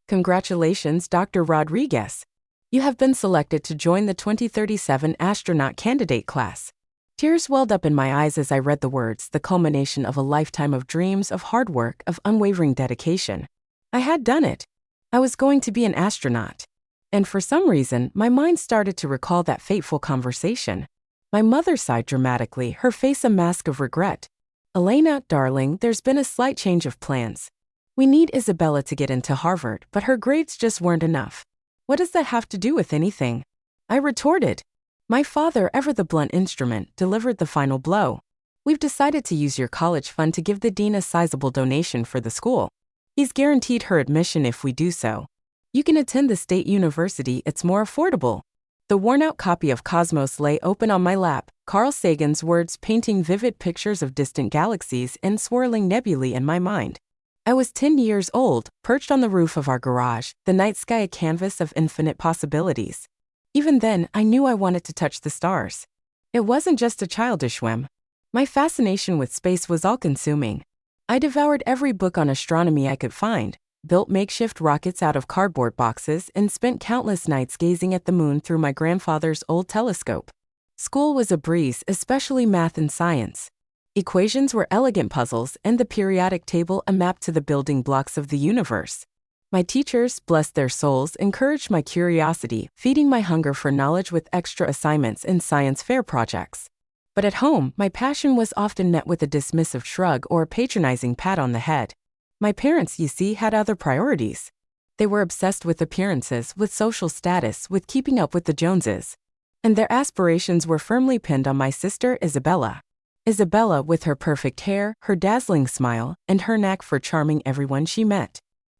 Congratulations, Dr. Rodriguez. You have been selected to join the 2037 astronaut candidate class. Tears welled up in my eyes as I read the words, the culmination of a lifetime of dreams, of hard work, of unwavering dedication. I had done it. I was going to be an astronaut. And for some reason, my mind started to recall that fateful conversation. My mother sighed dramatically, her face a mask of regret. Elena, darling, there's been a slight change of plans. We need Isabella to get into Harvard, but her grades just weren't enough. What does that have to do with anything? I retorted. My father, ever the blunt instrument, delivered the final blow. We've decided to use your college fund to give the dean a sizable donation for the school. He's guaranteed her admission if we do so. You can attend the state university, it's more affordable. The worn-out copy of Cosmos lay open on my lap, Carl Sagan's words painting vivid pictures of distant galaxies and swirling nebulae in my mind. I was 10 years old, perched on the roof of our garage, the night sky a canvas of infinite possibilities. Even then, I knew I wanted to touch the stars. It wasn't just a childish whim. My fascination with space was all-consuming. I devoured every book on astronomy I could find, built makeshift rockets out of cardboard boxes, and spent countless nights gazing at the moon through my grandfather's old telescope. School was a breeze, especially math and science. Equations were elegant puzzles, and the periodic table a map to the building blocks of the universe. My teachers, bless their souls, encouraged my curiosity, feeding my hunger for knowledge with extra assignments and science fair projects. But at home, my passion was often met with a dismissive shrug or a patronizing pat on the head. My parents, you see, had other priorities. They were obsessed with appearances, with social status, with keeping up with the Joneses. And their aspirations were firmly pinned on my sister, Isabella. Isabella, with her perfect hair, her dazzling smile, and her knack for charming everyone she met.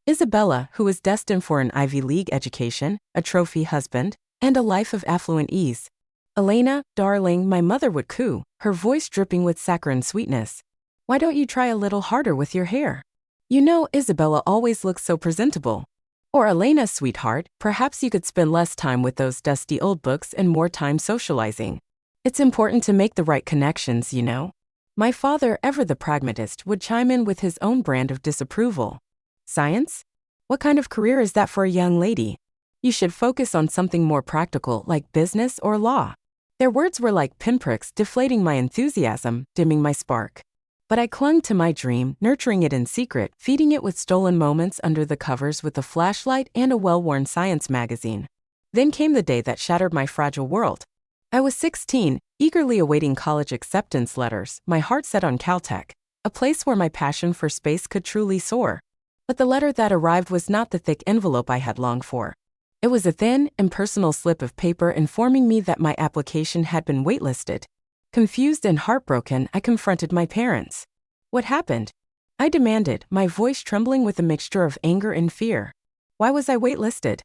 Isabella, who was destined for an Ivy League education, a trophy husband, and a life of affluent ease. Elena, darling, my mother would coo, her voice dripping with saccharine sweetness. Why don't you try a little harder with your hair? You know, Isabella always looks so presentable. Or Elena, sweetheart, perhaps you could spend less time with those dusty old books and more time socializing. It's important to make the right connections, you know. My father, ever the pragmatist, would chime in with his own brand of disapproval. Science? What kind of career is that for a young lady? You should focus on something more practical, like business or law. Their words were like pinpricks, deflating my enthusiasm, dimming my spark. But I clung to my dream, nurturing it in secret, feeding it with stolen moments under the covers with a flashlight and a well-worn science magazine. Then came the day that shattered my fragile world. I was 16, eagerly awaiting college acceptance letters, my heart set on Caltech, a place where my passion for space could truly soar. But the letter that arrived was not the thick envelope I had longed for. It was a thin, impersonal slip of paper informing me that my application had been waitlisted. Confused and heartbroken, I confronted my parents. What happened? I demanded, my voice trembling with a mixture of anger and fear. Why was I waitlisted?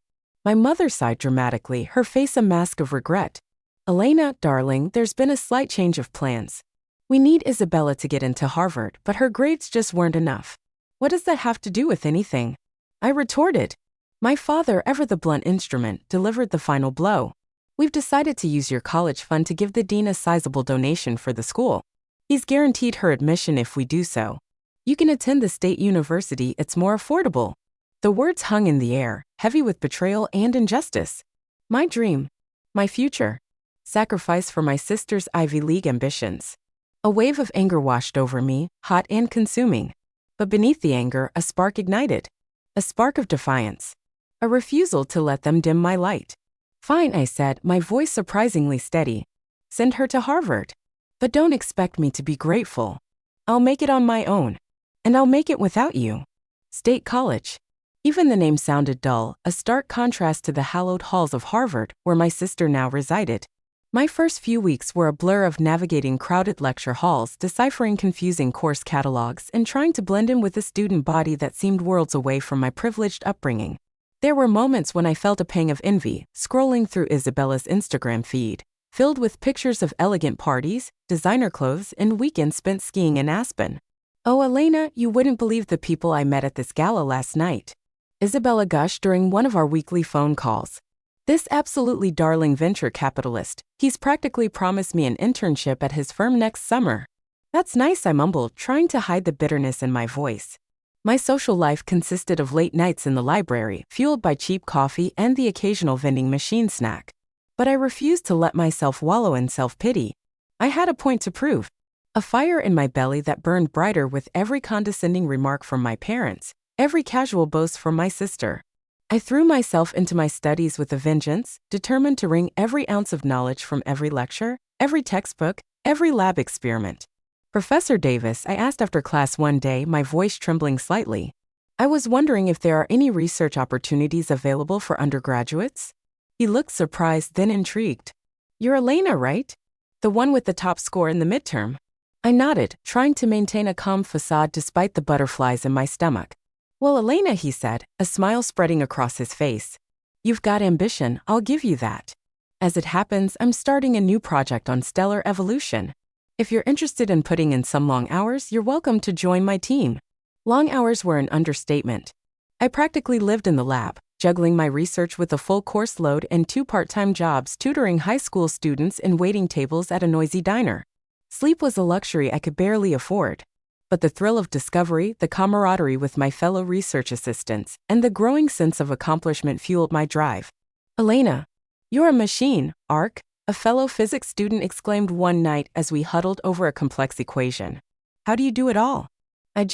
My mother sighed dramatically, her face a mask of regret. Elena, darling, there's been a slight change of plans. We need Isabella to get into Harvard, but her grades just weren't enough. What does that have to do with anything? I retorted. My father, ever the blunt instrument, delivered the final blow. We've decided to use your college fund to give the dean a sizable donation for the school. He's guaranteed her admission if we do so. You can attend the state university, it's more affordable. The words hung in the air, heavy with betrayal and injustice. My dream. My future. Sacrifice for my sister's Ivy League ambitions. A wave of anger washed over me, hot and consuming. But beneath the anger, a spark ignited. A spark of defiance. A refusal to let them dim my light. Fine, I said, my voice surprisingly steady. Send her to Harvard. But don't expect me to be grateful. I'll make it on my own. And I'll make it without you. State College. Even the name sounded dull, a stark contrast to the hallowed halls of Harvard, where my sister now resided. My first few weeks were a blur of navigating crowded lecture halls, deciphering confusing course catalogs, and trying to blend in with a student body that seemed worlds away from my privileged upbringing. There were moments when I felt a pang of envy, scrolling through Isabella's Instagram feed, filled with pictures of elegant parties, designer clothes, and weekends spent skiing in Aspen. Oh, Elena, you wouldn't believe the people I met at this gala last night. Isabella gushed during one of our weekly phone calls. This absolutely darling venture capitalist, he's practically promised me an internship at his firm next summer. That's nice, I mumbled, trying to hide the bitterness in my voice. My social life consisted of late nights in the library, fueled by cheap coffee and the occasional vending machine snack. But I refused to let myself wallow in self-pity. I had a point to prove. A fire in my belly that burned brighter with every condescending remark from my parents, every casual boast from my sister. I threw myself into my studies with a vengeance, determined to wring every ounce of knowledge from every lecture, every textbook, every lab experiment. Professor Davis, I asked after class one day, my voice trembling slightly. I was wondering if there are any research opportunities available for undergraduates. He looked surprised, then intrigued. You're Elena, right? The one with the top score in the midterm. I nodded, trying to maintain a calm facade despite the butterflies in my stomach. Well, Elena, he said, a smile spreading across his face. You've got ambition, I'll give you that. As it happens, I'm starting a new project on stellar evolution. If you're interested in putting in some long hours, you're welcome to join my team. Long hours were an understatement. I practically lived in the lab, juggling my research with a full course load and 2 part-time jobs tutoring high school students in waiting tables at a noisy diner. Sleep was a luxury I could barely afford. But the thrill of discovery, the camaraderie with my fellow research assistants, and the growing sense of accomplishment fueled my drive. Elena, you're a machine, Ark, a fellow physics student exclaimed one night as we huddled over a complex equation. How do you do it all? I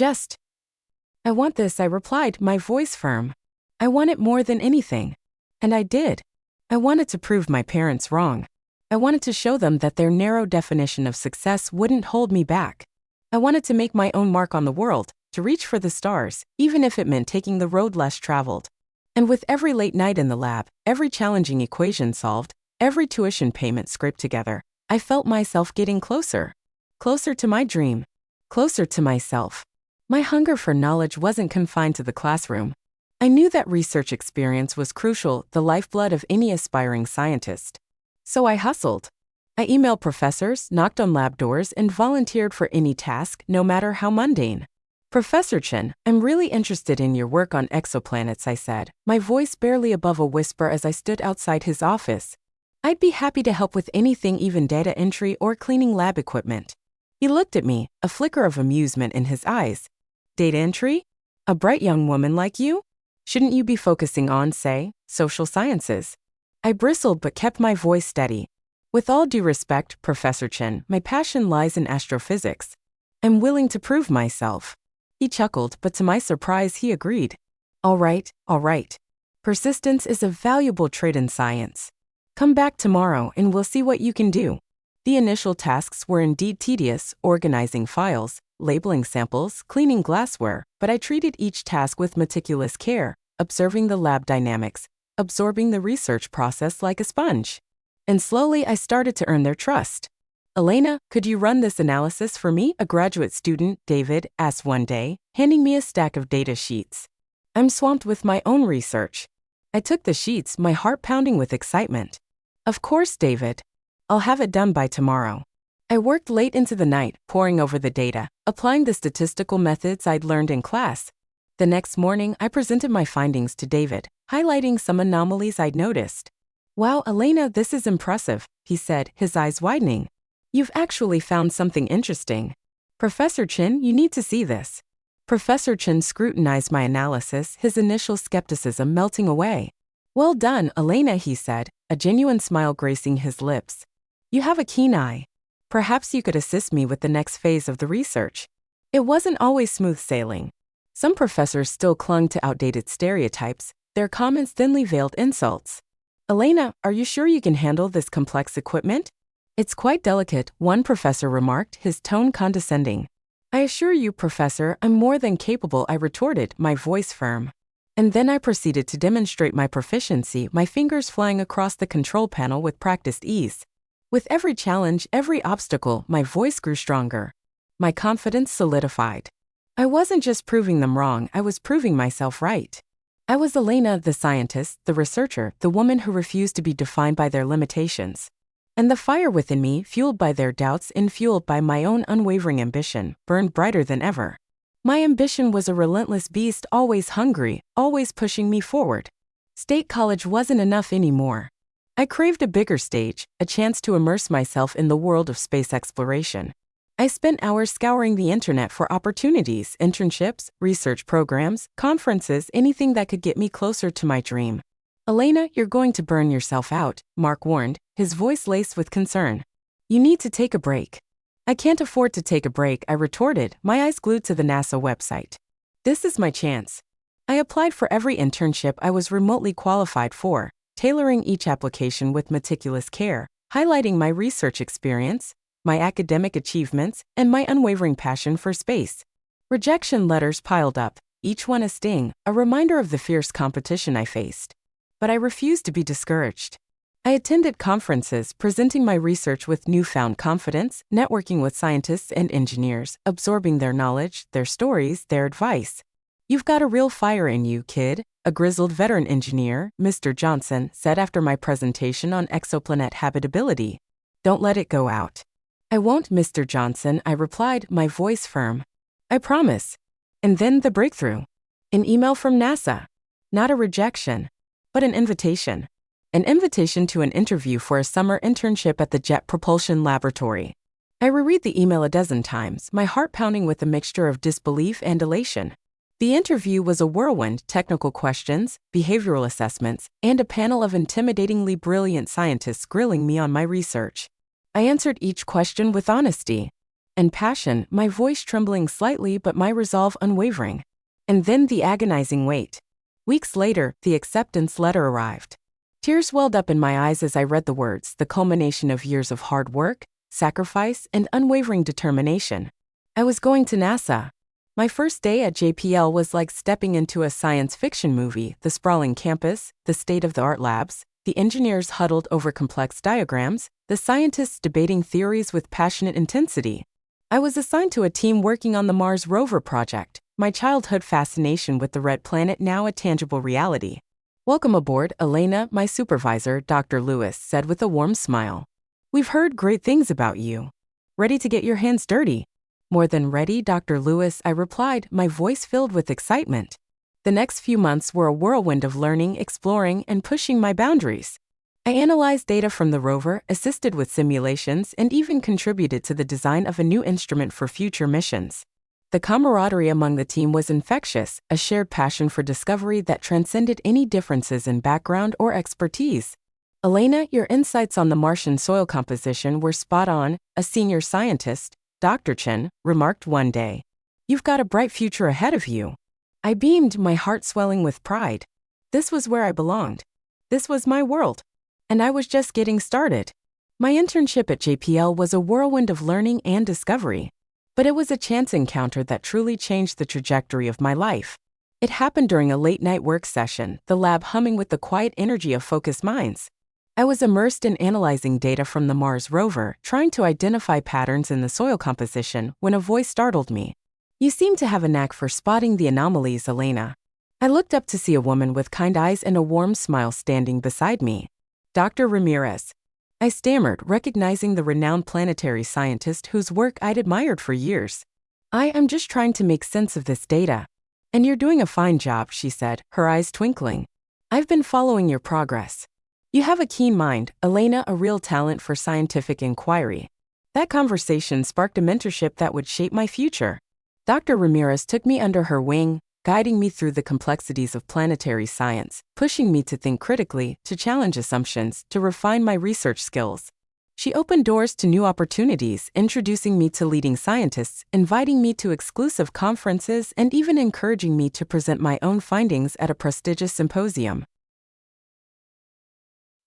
want this, I replied, my voice firm. I want it more than anything. And I did. I wanted to prove my parents wrong. I wanted to show them that their narrow definition of success wouldn't hold me back. I wanted to make my own mark on the world, to reach for the stars, even if it meant taking the road less traveled. And with every late night in the lab, every challenging equation solved, every tuition payment scraped together, I felt myself getting closer. Closer to my dream. Closer to myself. My hunger for knowledge wasn't confined to the classroom. I knew that research experience was crucial, the lifeblood of any aspiring scientist. So I hustled. I emailed professors, knocked on lab doors, and volunteered for any task, no matter how mundane. Professor Chen, I'm really interested in your work on exoplanets, I said, my voice barely above a whisper as I stood outside his office. I'd be happy to help with anything, even data entry or cleaning lab equipment. He looked at me, a flicker of amusement in his eyes. Data entry? A bright young woman like you? Shouldn't you be focusing on, say, social sciences? I bristled but kept my voice steady. With all due respect, Professor Chen, my passion lies in astrophysics. I'm willing to prove myself. He chuckled, but to my surprise he agreed. All right. Persistence is a valuable trait in science. Come back tomorrow and we'll see what you can do. The initial tasks were indeed tedious, organizing files, labeling samples, cleaning glassware, but I treated each task with meticulous care, observing the lab dynamics, absorbing the research process like a sponge. And slowly I started to earn their trust. Elena, could you run this analysis for me? A graduate student, David, asked one day, handing me a stack of data sheets. I'm swamped with my own research. I took the sheets, my heart pounding with excitement. Of course, David. I'll have it done by tomorrow. I worked late into the night, poring over the data, applying the statistical methods I'd learned in class. The next morning, I presented my findings to David, highlighting some anomalies I'd noticed. Wow, Elena, this is impressive, he said, his eyes widening. You've actually found something interesting. Professor Chen, you need to see this. Professor Chen scrutinized my analysis, his initial skepticism melting away. Well done, Elena, he said, a genuine smile gracing his lips. You have a keen eye. Perhaps you could assist me with the next phase of the research. It wasn't always smooth sailing. Some professors still clung to outdated stereotypes, their comments thinly veiled insults. Elena, are you sure you can handle this complex equipment? It's quite delicate, one professor remarked, his tone condescending. I assure you, Professor, I'm more than capable, I retorted, my voice firm. And then I proceeded to demonstrate my proficiency, my fingers flying across the control panel with practiced ease. With every challenge, every obstacle, my voice grew stronger. My confidence solidified. I wasn't just proving them wrong, I was proving myself right. I was Elena, the scientist, the researcher, the woman who refused to be defined by their limitations. And the fire within me, fueled by their doubts and fueled by my own unwavering ambition, burned brighter than ever. My ambition was a relentless beast, always hungry, always pushing me forward. State college wasn't enough anymore. I craved a bigger stage, a chance to immerse myself in the world of space exploration. I spent hours scouring the internet for opportunities, internships, research programs, conferences, anything that could get me closer to my dream. Elena, you're going to burn yourself out, Mark warned, his voice laced with concern. You need to take a break. I can't afford to take a break, I retorted, my eyes glued to the NASA website. This is my chance. I applied for every internship I was remotely qualified for, tailoring each application with meticulous care, highlighting my research experience, my academic achievements, and my unwavering passion for space. Rejection letters piled up, each one a sting, a reminder of the fierce competition I faced. But I refused to be discouraged. I attended conferences, presenting my research with newfound confidence, networking with scientists and engineers, absorbing their knowledge, their stories, their advice. You've got a real fire in you, kid, a grizzled veteran engineer, Mr. Johnson, said after my presentation on exoplanet habitability. Don't let it go out. I won't, Mr. Johnson, I replied, my voice firm. I promise. And then the breakthrough. An email from NASA. Not a rejection, but an invitation. An invitation to an interview for a summer internship at the Jet Propulsion Laboratory. I reread the email a dozen times, my heart pounding with a mixture of disbelief and elation. The interview was a whirlwind: technical questions, behavioral assessments, and a panel of intimidatingly brilliant scientists grilling me on my research. I answered each question with honesty and passion, my voice trembling slightly but my resolve unwavering. And then the agonizing wait. Weeks later, the acceptance letter arrived. Tears welled up in my eyes as I read the words, the culmination of years of hard work, sacrifice, and unwavering determination. I was going to NASA. My first day at JPL was like stepping into a science fiction movie: the sprawling campus, the state-of-the-art labs, the engineers huddled over complex diagrams, the scientists debating theories with passionate intensity. I was assigned to a team working on the Mars rover project, my childhood fascination with the red planet now a tangible reality. Welcome aboard, Elena, my supervisor, Dr. Lewis, said with a warm smile. We've heard great things about you. Ready to get your hands dirty? More than ready, Dr. Lewis, I replied, my voice filled with excitement. The next few months were a whirlwind of learning, exploring, and pushing my boundaries. I analyzed data from the rover, assisted with simulations, and even contributed to the design of a new instrument for future missions. The camaraderie among the team was infectious, a shared passion for discovery that transcended any differences in background or expertise. Elena, your insights on the Martian soil composition were spot on, a senior scientist, Dr. Chen, remarked one day. You've got a bright future ahead of you. I beamed, my heart swelling with pride. This was where I belonged. This was my world. And I was just getting started. My internship at JPL was a whirlwind of learning and discovery. But it was a chance encounter that truly changed the trajectory of my life. It happened during a late-night work session, the lab humming with the quiet energy of focused minds. I was immersed in analyzing data from the Mars rover, trying to identify patterns in the soil composition, when a voice startled me. You seem to have a knack for spotting the anomalies, Elena. I looked up to see a woman with kind eyes and a warm smile standing beside me. Dr. Ramirez. I stammered, recognizing the renowned planetary scientist whose work I'd admired for years. I am just trying to make sense of this data. And you're doing a fine job, she said, her eyes twinkling. I've been following your progress. You have a keen mind, Elena, a real talent for scientific inquiry. That conversation sparked a mentorship that would shape my future. Dr. Ramirez took me under her wing, guiding me through the complexities of planetary science, pushing me to think critically, to challenge assumptions, to refine my research skills. She opened doors to new opportunities, introducing me to leading scientists, inviting me to exclusive conferences, and even encouraging me to present my own findings at a prestigious symposium.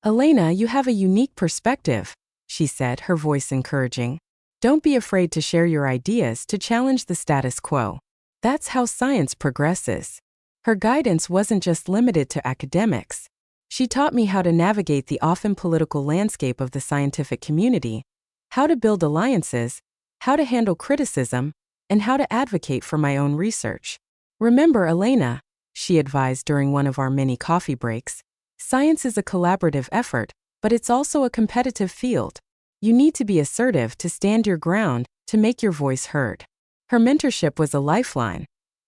Elena, you have a unique perspective, she said, her voice encouraging. Don't be afraid to share your ideas, to challenge the status quo. That's how science progresses. Her guidance wasn't just limited to academics. She taught me how to navigate the often political landscape of the scientific community, how to build alliances, how to handle criticism, and how to advocate for my own research. Remember, Elena, she advised during one of our many coffee breaks, science is a collaborative effort, but it's also a competitive field. You need to be assertive, to stand your ground, to make your voice heard. Her mentorship was a lifeline,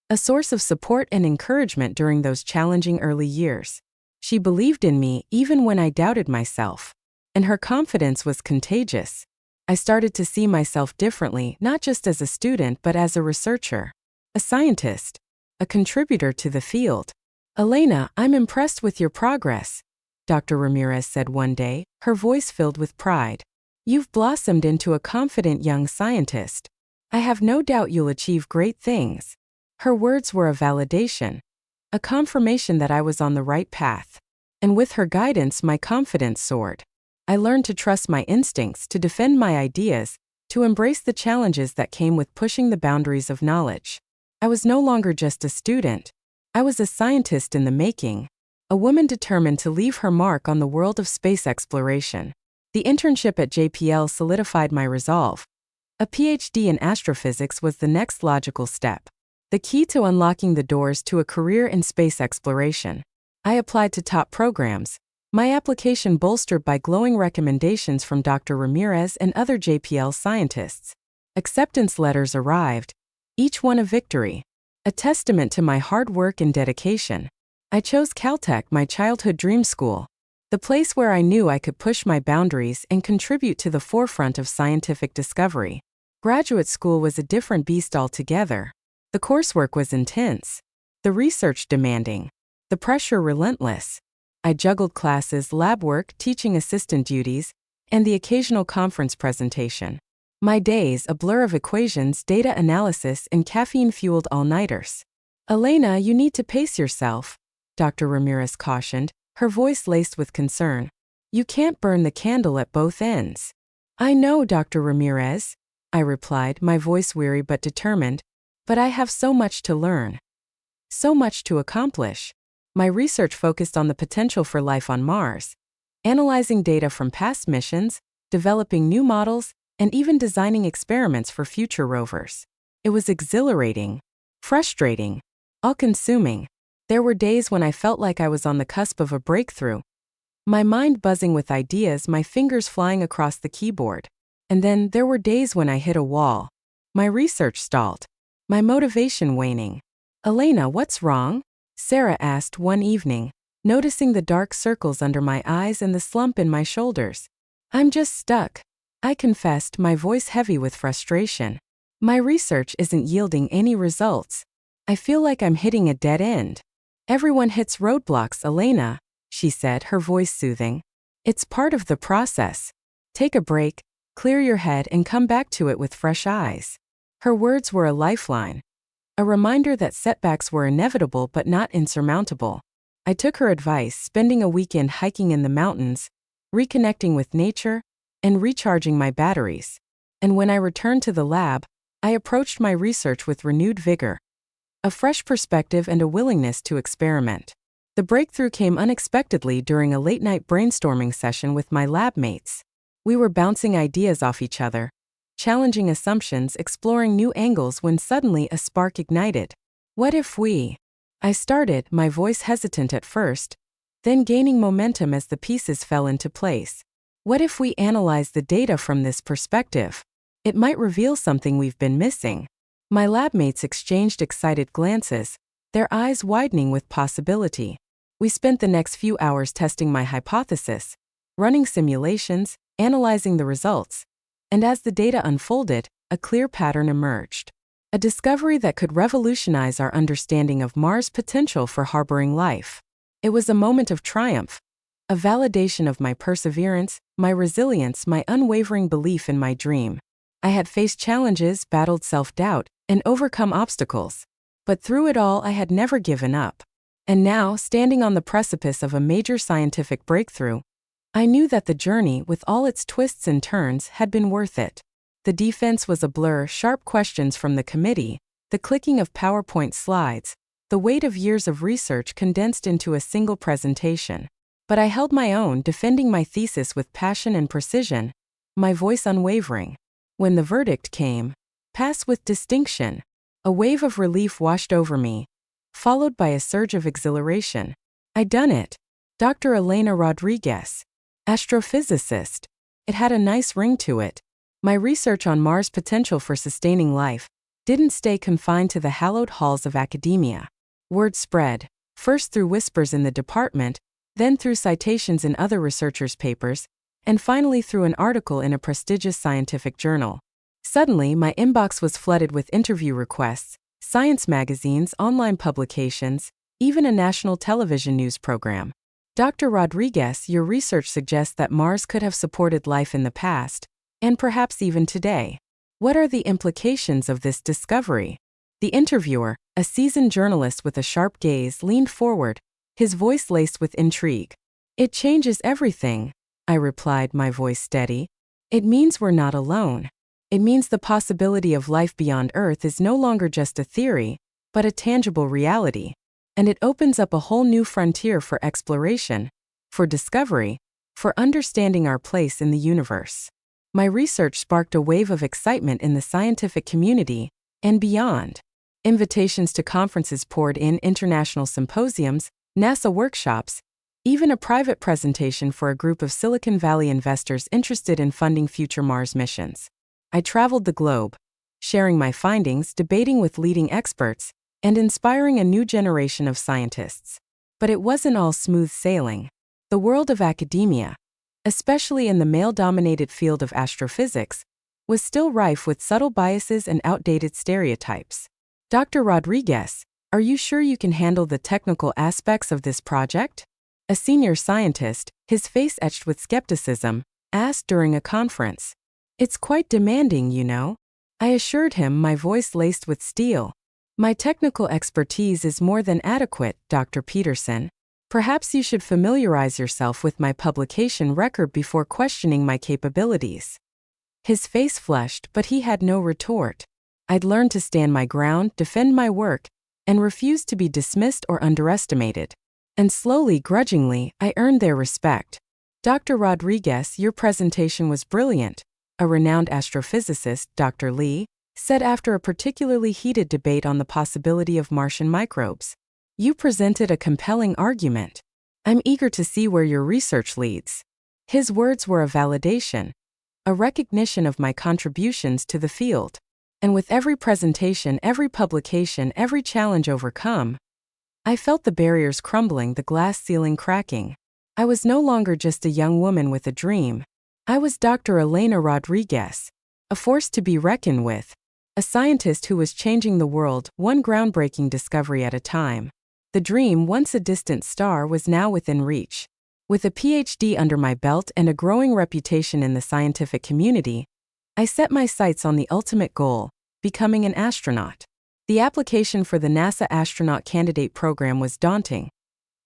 a source of support and encouragement during those challenging early years. She believed in me even when I doubted myself, and her confidence was contagious. I started to see myself differently, not just as a student but as a researcher, a scientist, a contributor to the field. "Elena, I'm impressed with your progress," Dr. Ramirez said one day, her voice filled with pride. "You've blossomed into a confident young scientist. I have no doubt you'll achieve great things." Her words were a validation, a confirmation that I was on the right path. And with her guidance, my confidence soared. I learned to trust my instincts, to defend my ideas, to embrace the challenges that came with pushing the boundaries of knowledge. I was no longer just a student. I was a scientist in the making, a woman determined to leave her mark on the world of space exploration. The internship at JPL solidified my resolve. A PhD in astrophysics was the next logical step, the key to unlocking the doors to a career in space exploration. I applied to top programs, my application bolstered by glowing recommendations from Dr. Ramirez and other JPL scientists. Acceptance letters arrived, each one a victory, a testament to my hard work and dedication. I chose Caltech, my childhood dream school, the place where I knew I could push my boundaries and contribute to the forefront of scientific discovery. Graduate school was a different beast altogether. The coursework was intense, the research demanding, the pressure relentless. I juggled classes, lab work, teaching assistant duties, and the occasional conference presentation. My days a blur of equations, data analysis, and caffeine-fueled all-nighters. "Elena, you need to pace yourself," Dr. Ramirez cautioned, her voice laced with concern. "You can't burn the candle at both ends." "I know, Dr. Ramirez," I replied, my voice weary but determined, "but I have so much to learn, so much to accomplish." My research focused on the potential for life on Mars, analyzing data from past missions, developing new models, and even designing experiments for future rovers. It was exhilarating, frustrating, all-consuming. There were days when I felt like I was on the cusp of a breakthrough, my mind buzzing with ideas, my fingers flying across the keyboard. And then there were days when I hit a wall. My research stalled, my motivation waning. "Elena, what's wrong?" Sarah asked one evening, noticing the dark circles under my eyes and the slump in my shoulders. "I'm just stuck," I confessed, my voice heavy with frustration. "My research isn't yielding any results. I feel like I'm hitting a dead end." "Everyone hits roadblocks, Elena," she said, her voice soothing. "It's part of the process. Take a break, clear your head, and come back to it with fresh eyes." Her words were a lifeline, a reminder that setbacks were inevitable but not insurmountable. I took her advice, spending a weekend hiking in the mountains, reconnecting with nature, and recharging my batteries. And when I returned to the lab, I approached my research with renewed vigor, a fresh perspective and a willingness to experiment. The breakthrough came unexpectedly during a late-night brainstorming session with my lab mates. We were bouncing ideas off each other, challenging assumptions, exploring new angles when suddenly a spark ignited. "What if we—" I started, my voice hesitant at first, then gaining momentum as the pieces fell into place. "What if we analyze the data from this perspective? It might reveal something we've been missing." My lab mates exchanged excited glances, their eyes widening with possibility. We spent the next few hours testing my hypothesis, running simulations, analyzing the results. And as the data unfolded, a clear pattern emerged. A discovery that could revolutionize our understanding of Mars' potential for harboring life. It was a moment of triumph, a validation of my perseverance, my resilience, my unwavering belief in my dream. I had faced challenges, battled self-doubt, and overcome obstacles. But through it all, I had never given up. And now, standing on the precipice of a major scientific breakthrough, I knew that the journey, with all its twists and turns, had been worth it. The defense was a blur, sharp questions from the committee, the clicking of PowerPoint slides, the weight of years of research condensed into a single presentation. But I held my own, defending my thesis with passion and precision, my voice unwavering. When the verdict came, "Pass with distinction," a wave of relief washed over me, followed by a surge of exhilaration. I'd done it. Dr. Elena Rodriguez, astrophysicist. It had a nice ring to it. My research on Mars' potential for sustaining life didn't stay confined to the hallowed halls of academia. Word spread, first through whispers in the department, then through citations in other researchers' papers, and finally through an article in a prestigious scientific journal. Suddenly, my inbox was flooded with interview requests, science magazines, online publications, even a national television news program. Dr. Rodriguez, your research suggests that Mars could have supported life in the past, and perhaps even today. What are the implications of this discovery? The interviewer, a seasoned journalist with a sharp gaze, leaned forward, his voice laced with intrigue. It changes everything, I replied, my voice steady. It means we're not alone. It means the possibility of life beyond Earth is no longer just a theory, but a tangible reality. And it opens up a whole new frontier for exploration, for discovery, for understanding our place in the universe. My research sparked a wave of excitement in the scientific community and beyond. Invitations to conferences poured in, international symposiums, NASA workshops, even a private presentation for a group of Silicon Valley investors interested in funding future Mars missions. I traveled the globe, sharing my findings, debating with leading experts, and inspiring a new generation of scientists. But it wasn't all smooth sailing. The world of academia, especially in the male-dominated field of astrophysics, was still rife with subtle biases and outdated stereotypes. Dr. Rodriguez, are you sure you can handle the technical aspects of this project? A senior scientist, his face etched with skepticism, asked during a conference. It's quite demanding, you know. I assured him, my voice laced with steel. My technical expertise is more than adequate, Dr. Peterson. Perhaps you should familiarize yourself with my publication record before questioning my capabilities. His face flushed, but he had no retort. I'd learned to stand my ground, defend my work, and refuse to be dismissed or underestimated. And slowly, grudgingly, I earned their respect. Dr. Rodriguez, your presentation was brilliant, a renowned astrophysicist, Dr. Lee, said after a particularly heated debate on the possibility of Martian microbes. You presented a compelling argument. I'm eager to see where your research leads. His words were a validation, a recognition of my contributions to the field. And with every presentation, every publication, every challenge overcome, I felt the barriers crumbling, the glass ceiling cracking. I was no longer just a young woman with a dream. I was Dr. Elena Rodriguez, a force to be reckoned with, a scientist who was changing the world, one groundbreaking discovery at a time. The dream, once a distant star, was now within reach. With a PhD under my belt and a growing reputation in the scientific community, I set my sights on the ultimate goal, becoming an astronaut. The application for the NASA astronaut candidate program was daunting.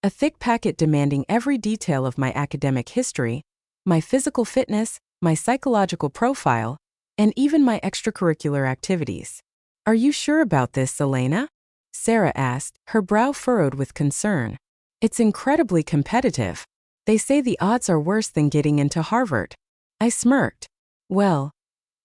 A thick packet demanding every detail of my academic history, my physical fitness, my psychological profile, and even my extracurricular activities. Are you sure about this, Elena? Sarah asked, her brow furrowed with concern. It's incredibly competitive. They say the odds are worse than getting into Harvard. I smirked. Well,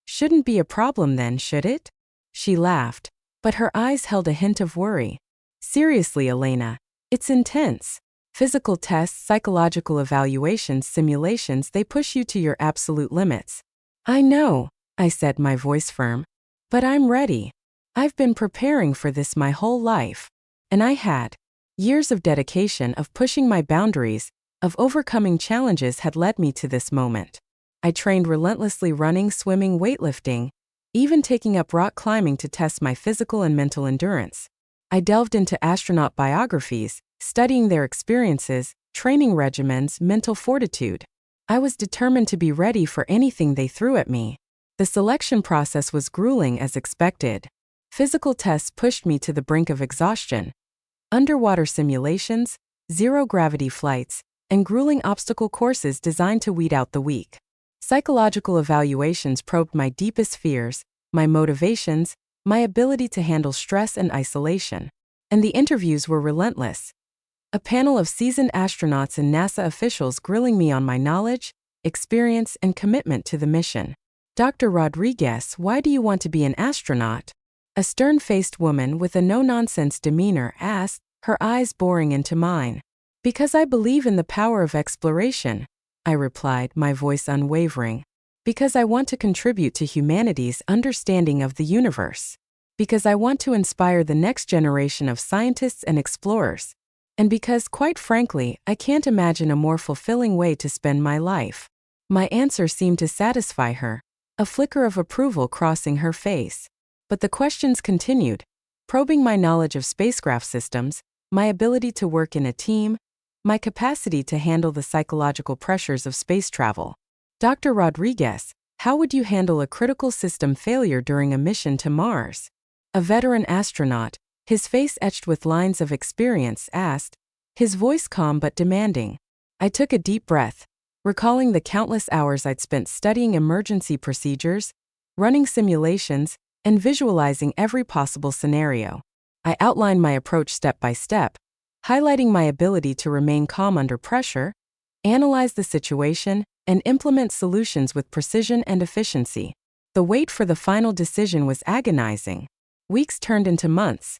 shouldn't be a problem then, should it? She laughed, but her eyes held a hint of worry. Seriously, Elena, it's intense. Physical tests, psychological evaluations, simulations, they push you to your absolute limits. I know, I said, my voice firm. But I'm ready. I've been preparing for this my whole life. And I had. Years of dedication, of pushing my boundaries, of overcoming challenges had led me to this moment. I trained relentlessly, running, swimming, weightlifting, even taking up rock climbing to test my physical and mental endurance. I delved into astronaut biographies, studying their experiences, training regimens, mental fortitude. I was determined to be ready for anything they threw at me. The selection process was grueling as expected. Physical tests pushed me to the brink of exhaustion. Underwater simulations, zero-gravity flights, and grueling obstacle courses designed to weed out the weak. Psychological evaluations probed my deepest fears, my motivations, my ability to handle stress and isolation. And the interviews were relentless. A panel of seasoned astronauts and NASA officials grilling me on my knowledge, experience, and commitment to the mission. Dr. Rodriguez, why do you want to be an astronaut? A stern-faced woman with a no-nonsense demeanor asked, her eyes boring into mine. Because I believe in the power of exploration, I replied, my voice unwavering. Because I want to contribute to humanity's understanding of the universe. Because I want to inspire the next generation of scientists and explorers. And because, quite frankly, I can't imagine a more fulfilling way to spend my life. My answer seemed to satisfy her, a flicker of approval crossing her face. But the questions continued, probing my knowledge of spacecraft systems, my ability to work in a team, my capacity to handle the psychological pressures of space travel. Dr. Rodriguez, how would you handle a critical system failure during a mission to Mars? A veteran astronaut, his face etched with lines of experience, asked, his voice calm but demanding. I took a deep breath, recalling the countless hours I'd spent studying emergency procedures, running simulations, and visualizing every possible scenario. I outlined my approach step by step, highlighting my ability to remain calm under pressure, analyze the situation, and implement solutions with precision and efficiency. The wait for the final decision was agonizing. Weeks turned into months,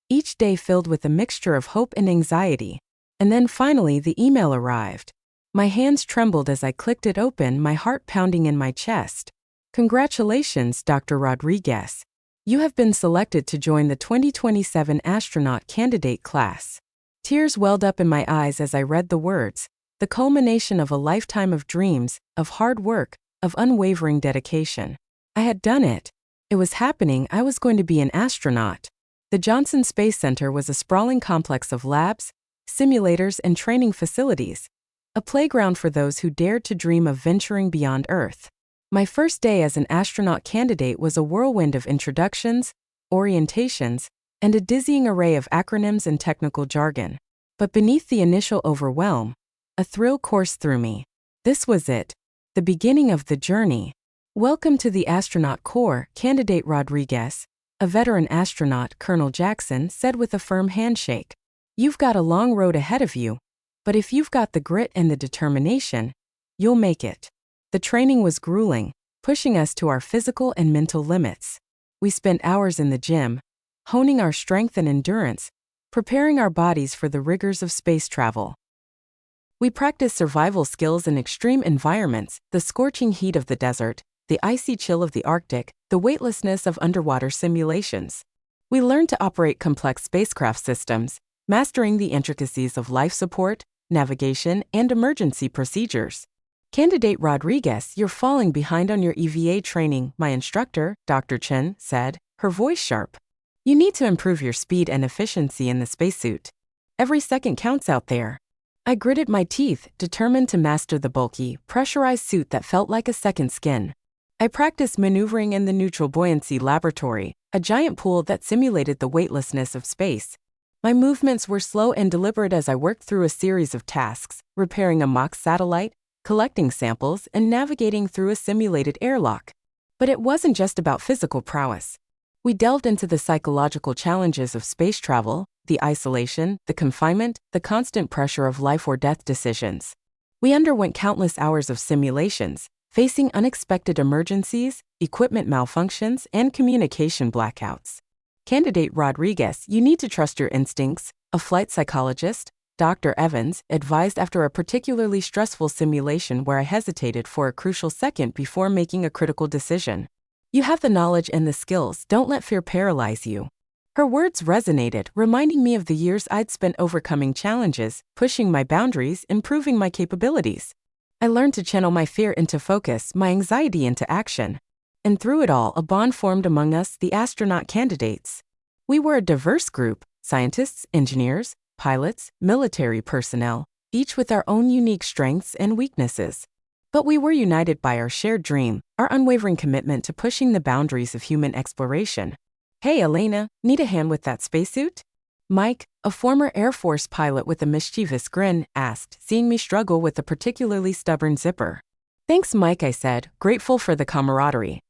each day filled with a mixture of hope and anxiety. And then finally the email arrived. My hands trembled as I clicked it open, my heart pounding in my chest. Congratulations, Dr. Rodriguez. You have been selected to join the 2027 astronaut candidate class. Tears welled up in my eyes as I read the words, the culmination of a lifetime of dreams, of hard work, of unwavering dedication. I had done it. It was happening. I was going to be an astronaut. The Johnson Space Center was a sprawling complex of labs, simulators, and training facilities, a playground for those who dared to dream of venturing beyond Earth. My first day as an astronaut candidate was a whirlwind of introductions, orientations, and a dizzying array of acronyms and technical jargon. But beneath the initial overwhelm, a thrill coursed through me. This was it, the beginning of the journey. Welcome to the Astronaut Corps, Candidate Rodriguez, a veteran astronaut, Colonel Jackson said with a firm handshake. You've got a long road ahead of you, but if you've got the grit and the determination, you'll make it. The training was grueling, pushing us to our physical and mental limits. We spent hours in the gym, honing our strength and endurance, preparing our bodies for the rigors of space travel. We practiced survival skills in extreme environments, the scorching heat of the desert, the icy chill of the Arctic, the weightlessness of underwater simulations. We learned to operate complex spacecraft systems, mastering the intricacies of life support, navigation, and emergency procedures. Candidate Rodriguez, you're falling behind on your EVA training, my instructor, Dr. Chen, said, her voice sharp. You need to improve your speed and efficiency in the spacesuit. Every second counts out there. I gritted my teeth, determined to master the bulky, pressurized suit that felt like a second skin. I practiced maneuvering in the neutral buoyancy laboratory, a giant pool that simulated the weightlessness of space. My movements were slow and deliberate as I worked through a series of tasks, repairing a mock satellite, collecting samples, and navigating through a simulated airlock. But it wasn't just about physical prowess. We delved into the psychological challenges of space travel, the isolation, the confinement, the constant pressure of life or death decisions. We underwent countless hours of simulations, facing unexpected emergencies, equipment malfunctions, and communication blackouts. Candidate Rodriguez, you need to trust your instincts, a flight psychologist, Dr. Evans, advised after a particularly stressful simulation where I hesitated for a crucial second before making a critical decision. You have the knowledge and the skills, don't let fear paralyze you. Her words resonated, reminding me of the years I'd spent overcoming challenges, pushing my boundaries, improving my capabilities. I learned to channel my fear into focus, my anxiety into action. And through it all, a bond formed among us, the astronaut candidates. We were a diverse group, scientists, engineers, pilots, military personnel, each with our own unique strengths and weaknesses. But we were united by our shared dream, our unwavering commitment to pushing the boundaries of human exploration. Hey Elena, need a hand with that spacesuit? Mike, a former Air Force pilot with a mischievous grin, asked, seeing me struggle with a particularly stubborn zipper. Thanks Mike, I said, grateful for the camaraderie.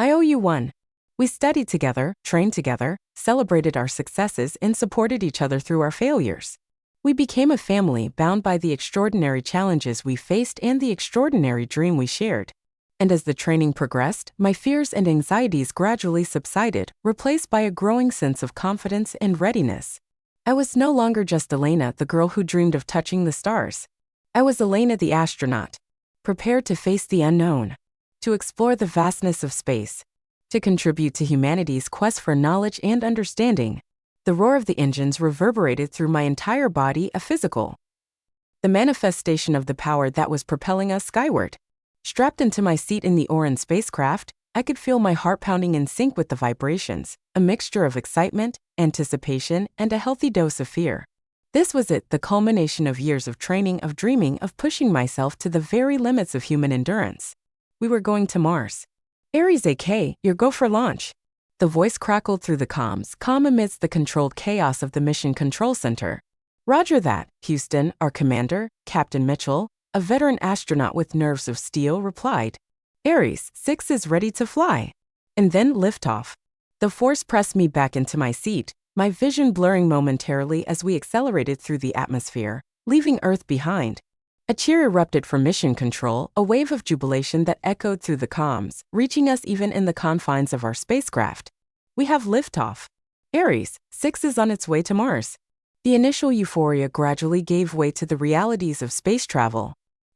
I owe you one. We studied together, trained together, celebrated our successes, and supported each other through our failures. We became a family bound by the extraordinary challenges we faced and the extraordinary dream we shared. And as the training progressed, my fears and anxieties gradually subsided, replaced by a growing sense of confidence and readiness. I was no longer just Elena, the girl who dreamed of touching the stars. I was Elena the astronaut, prepared to face the unknown, to explore the vastness of space, to contribute to humanity's quest for knowledge and understanding. The roar of the engines reverberated through my entire body, a physical, the manifestation of the power that was propelling us skyward. Strapped into my seat in the Orion spacecraft, I could feel my heart pounding in sync with the vibrations, a mixture of excitement, anticipation, and a healthy dose of fear. This was it, the culmination of years of training, of dreaming, of pushing myself to the very limits of human endurance. We were going to Mars. Aries AK, your go for launch. The voice crackled through the comms, calm amidst the controlled chaos of the Mission Control Center. Roger that, Houston, our commander, Captain Mitchell, a veteran astronaut with nerves of steel, replied. Aries 6 is ready to fly. And then liftoff. The force pressed me back into my seat, my vision blurring momentarily as we accelerated through the atmosphere, leaving Earth behind. A cheer erupted from Mission Control, a wave of jubilation that echoed through the comms, reaching us even in the confines of our spacecraft. We have liftoff. Aries 6 is on its way to Mars. The initial euphoria gradually gave way to the realities of space travel.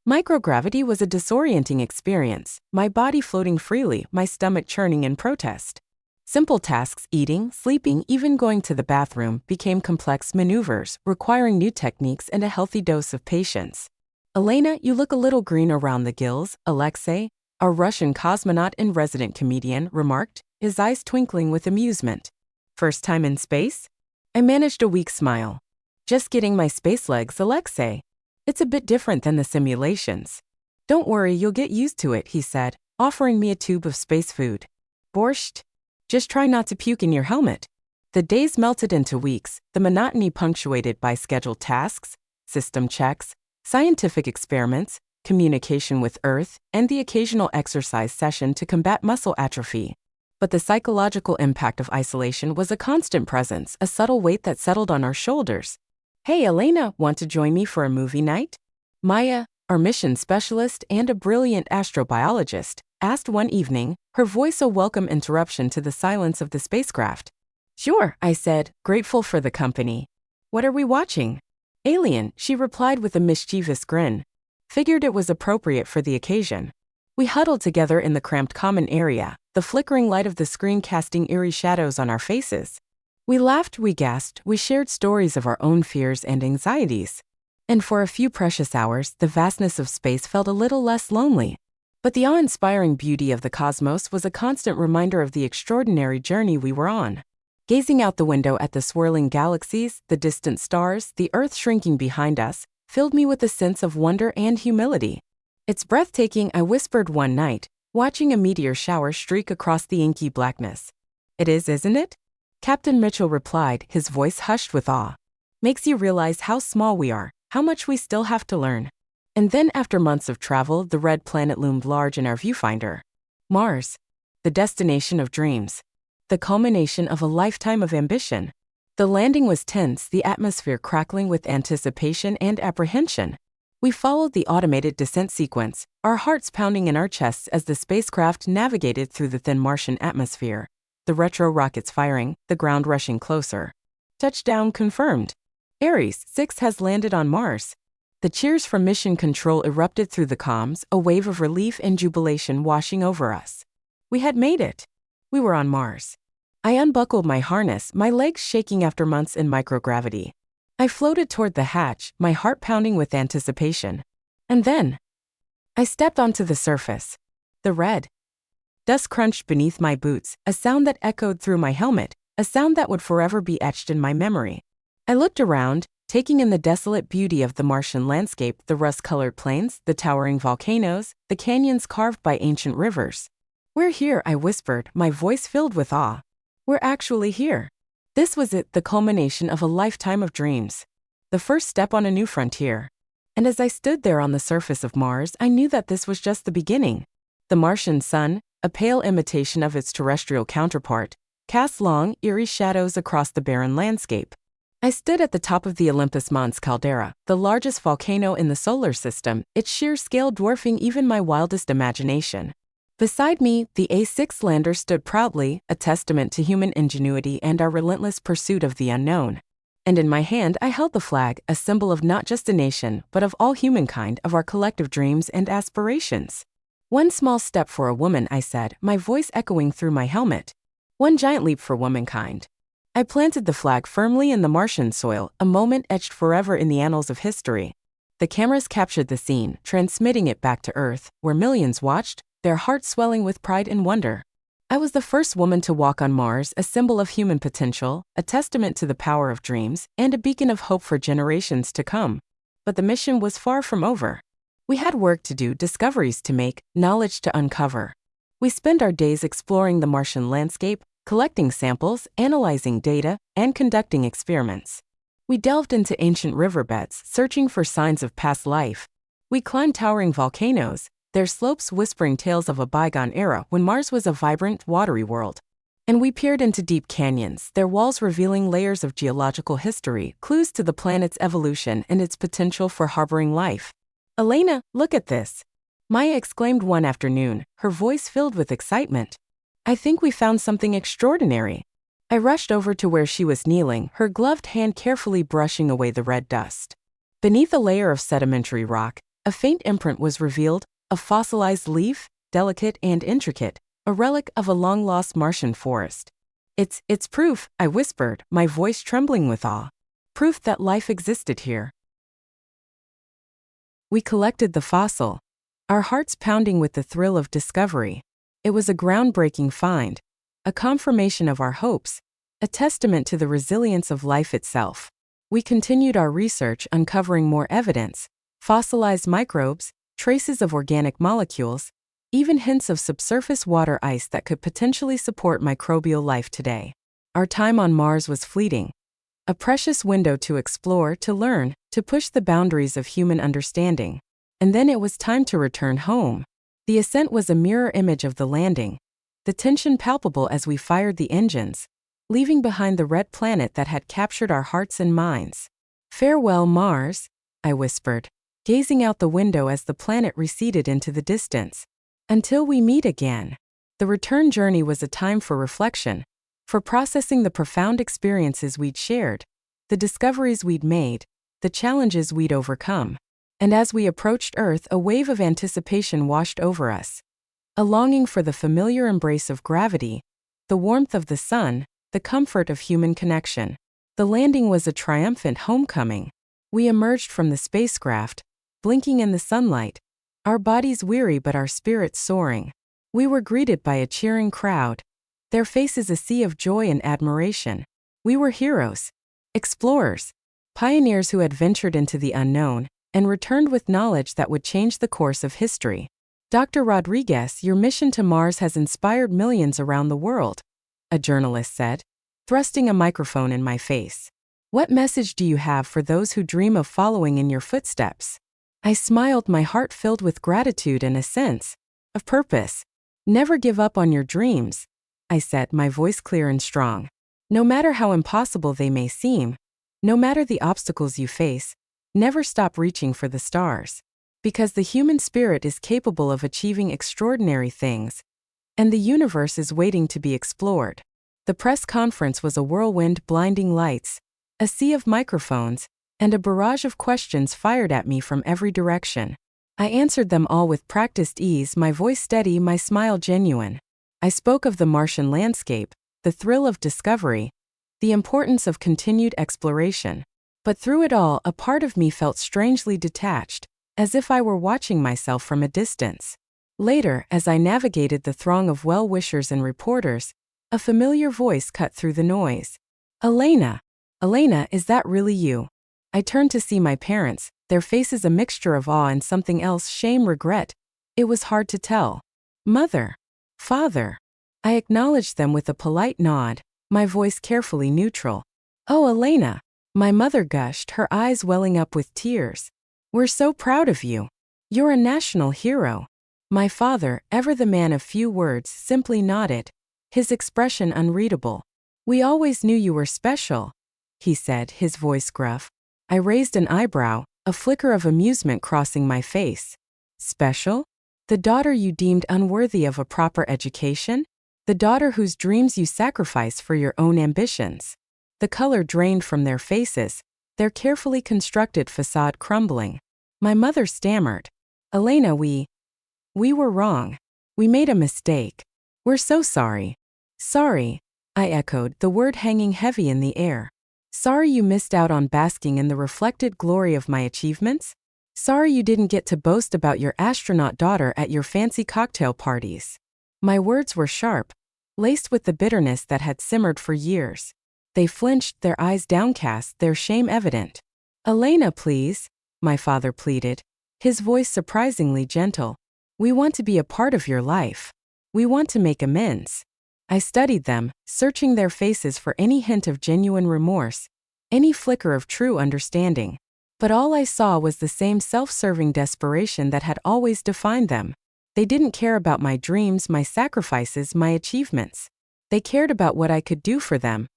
Microgravity was a disorienting experience, my body floating freely, my stomach churning in protest. Simple tasks, eating, sleeping, even going to the bathroom, became complex maneuvers, requiring new techniques and a healthy dose of patience. Elena, you look a little green around the gills, Alexei, our Russian cosmonaut and resident comedian, remarked, his eyes twinkling with amusement. First time in space? I managed a weak smile. Just getting my space legs, Alexei. It's a bit different than the simulations. Don't worry, you'll get used to it, he said, offering me a tube of space food. Borscht? Just try not to puke in your helmet. The days melted into weeks, the monotony punctuated by scheduled tasks, system checks, scientific experiments, communication with Earth, and the occasional exercise session to combat muscle atrophy. But the psychological impact of isolation was a constant presence, a subtle weight that settled on our shoulders. Hey, Elena, want to join me for a movie night? Maya, our mission specialist and a brilliant astrobiologist, asked one evening, her voice a welcome interruption to the silence of the spacecraft. Sure, I said, grateful for the company. What are we watching? Alien, she replied with a mischievous grin. Figured it was appropriate for the occasion. We huddled together in the cramped common area, the flickering light of the screen casting eerie shadows on our faces. We laughed, we gasped, we shared stories of our own fears and anxieties. And for a few precious hours, the vastness of space felt a little less lonely. But the awe-inspiring beauty of the cosmos was a constant reminder of the extraordinary journey we were on. Gazing out the window at the swirling galaxies, the distant stars, the Earth shrinking behind us, filled me with a sense of wonder and humility. It's breathtaking, I whispered one night, watching a meteor shower streak across the inky blackness. It is, isn't it? Captain Mitchell replied, his voice hushed with awe. Makes you realize how small we are, how much we still have to learn. And then after months of travel, the red planet loomed large in our viewfinder. Mars. The destination of dreams. The culmination of a lifetime of ambition. The landing was tense, the atmosphere crackling with anticipation and apprehension. We followed the automated descent sequence, our hearts pounding in our chests as the spacecraft navigated through the thin Martian atmosphere. The retro rockets firing, the ground rushing closer. Touchdown confirmed. Aries 6 has landed on Mars. The cheers from Mission Control erupted through the comms, a wave of relief and jubilation washing over us. We had made it. We were on Mars. I unbuckled my harness, my legs shaking after months in microgravity. I floated toward the hatch, my heart pounding with anticipation. And then, I stepped onto the surface. The red dust crunched beneath my boots, a sound that echoed through my helmet, a sound that would forever be etched in my memory. I looked around, taking in the desolate beauty of the Martian landscape, the rust-colored plains, the towering volcanoes, the canyons carved by ancient rivers. We're here, I whispered, my voice filled with awe. We're actually here. This was it, the culmination of a lifetime of dreams. The first step on a new frontier. And as I stood there on the surface of Mars, I knew that this was just the beginning. The Martian sun, a pale imitation of its terrestrial counterpart, cast long, eerie shadows across the barren landscape. I stood at the top of the Olympus Mons caldera, the largest volcano in the solar system, its sheer scale dwarfing even my wildest imagination. Beside me, the A6 lander stood proudly, a testament to human ingenuity and our relentless pursuit of the unknown. And in my hand I held the flag, a symbol of not just a nation, but of all humankind, of our collective dreams and aspirations. One small step for a woman, I said, my voice echoing through my helmet. One giant leap for womankind. I planted the flag firmly in the Martian soil, a moment etched forever in the annals of history. The cameras captured the scene, transmitting it back to Earth, where millions watched, their hearts swelling with pride and wonder. I was the first woman to walk on Mars, a symbol of human potential, a testament to the power of dreams, and a beacon of hope for generations to come. But the mission was far from over. We had work to do, discoveries to make, knowledge to uncover. We spent our days exploring the Martian landscape, collecting samples, analyzing data, and conducting experiments. We delved into ancient riverbeds, searching for signs of past life. We climbed towering volcanoes, their slopes whispering tales of a bygone era when Mars was a vibrant, watery world. And we peered into deep canyons, their walls revealing layers of geological history, clues to the planet's evolution and its potential for harboring life. "Elena, look at this!" Maya exclaimed one afternoon, her voice filled with excitement. "I think we found something extraordinary." I rushed over to where she was kneeling, her gloved hand carefully brushing away the red dust. Beneath a layer of sedimentary rock, a faint imprint was revealed, a fossilized leaf, delicate and intricate, a relic of a long-lost Martian forest. It's proof," I whispered, my voice trembling with awe. "Proof that life existed here." We collected the fossil, our hearts pounding with the thrill of discovery. It was a groundbreaking find, a confirmation of our hopes, a testament to the resilience of life itself. We continued our research, uncovering more evidence, fossilized microbes, traces of organic molecules, even hints of subsurface water ice that could potentially support microbial life today. Our time on Mars was fleeting, a precious window to explore, to learn, to push the boundaries of human understanding. And then it was time to return home. The ascent was a mirror image of the landing, the tension palpable as we fired the engines, leaving behind the red planet that had captured our hearts and minds. "Farewell, Mars," I whispered, gazing out the window as the planet receded into the distance. "Until we meet again." The return journey was a time for reflection, for processing the profound experiences we'd shared, the discoveries we'd made, the challenges we'd overcome. And as we approached Earth, a wave of anticipation washed over us. A longing for the familiar embrace of gravity, the warmth of the sun, the comfort of human connection. The landing was a triumphant homecoming. We emerged from the spacecraft, blinking in the sunlight, our bodies weary but our spirits soaring. We were greeted by a cheering crowd, their faces a sea of joy and admiration. We were heroes, explorers, pioneers who had ventured into the unknown and returned with knowledge that would change the course of history. "Dr. Rodriguez, your mission to Mars has inspired millions around the world," a journalist said, thrusting a microphone in my face. "What message do you have for those who dream of following in your footsteps?" I smiled, my heart filled with gratitude and a sense of purpose. "Never give up on your dreams," I said, my voice clear and strong. "No matter how impossible they may seem, no matter the obstacles you face, never stop reaching for the stars. Because the human spirit is capable of achieving extraordinary things, and the universe is waiting to be explored." The press conference was a whirlwind, blinding lights, a sea of microphones, and a barrage of questions fired at me from every direction. I answered them all with practiced ease, my voice steady, my smile genuine. I spoke of the Martian landscape, the thrill of discovery, the importance of continued exploration. But through it all, a part of me felt strangely detached, as if I were watching myself from a distance. Later, as I navigated the throng of well-wishers and reporters, a familiar voice cut through the noise. "Elena! Elena, is that really you?" I turned to see my parents, their faces a mixture of awe and something else, shame, regret. It was hard to tell. "Mother. Father." I acknowledged them with a polite nod, my voice carefully neutral. "Oh, Elena," my mother gushed, her eyes welling up with tears. "We're so proud of you. You're a national hero." My father, ever the man of few words, simply nodded, his expression unreadable. "We always knew you were special," he said, his voice gruff. I raised an eyebrow, a flicker of amusement crossing my face. "Special? The daughter you deemed unworthy of a proper education? The daughter whose dreams you sacrificed for your own ambitions?" The color drained from their faces, their carefully constructed facade crumbling. My mother stammered, "Elena, we were wrong. We made a mistake. We're so sorry." "Sorry," I echoed, the word hanging heavy in the air. "Sorry you missed out on basking in the reflected glory of my achievements?" Sorry you didn't get to boast about your astronaut daughter at your fancy cocktail parties. My words were sharp, laced with the bitterness that had simmered for years. They flinched, their eyes downcast, their shame evident. Elena, please, my father pleaded, his voice surprisingly gentle. We want to be a part of your life. We want to make amends. I studied them, searching their faces for any hint of genuine remorse, any flicker of true understanding. But all I saw was the same self-serving desperation that had always defined them. They didn't care about my dreams, my sacrifices, my achievements. They cared about what I could do for them,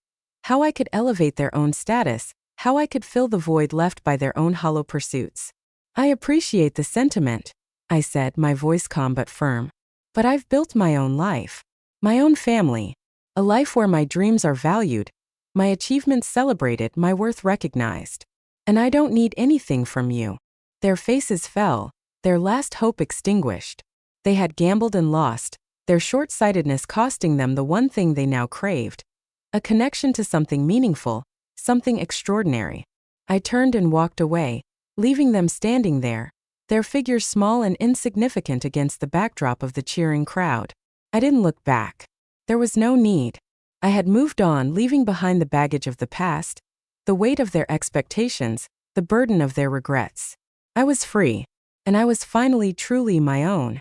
how I could elevate their own status, how I could fill the void left by their own hollow pursuits. I appreciate the sentiment, I said, my voice calm but firm. But I've built my own life, my own family, a life where my dreams are valued, my achievements celebrated, my worth recognized. And I don't need anything from you. Their faces fell, their last hope extinguished. They had gambled and lost, their short-sightedness costing them the one thing they now craved, a connection to something meaningful, something extraordinary. I turned and walked away, leaving them standing there, their figures small and insignificant against the backdrop of the cheering crowd. I didn't look back. There was no need. I had moved on, leaving behind the baggage of the past, the weight of their expectations, the burden of their regrets. I was free, and I was finally truly my own.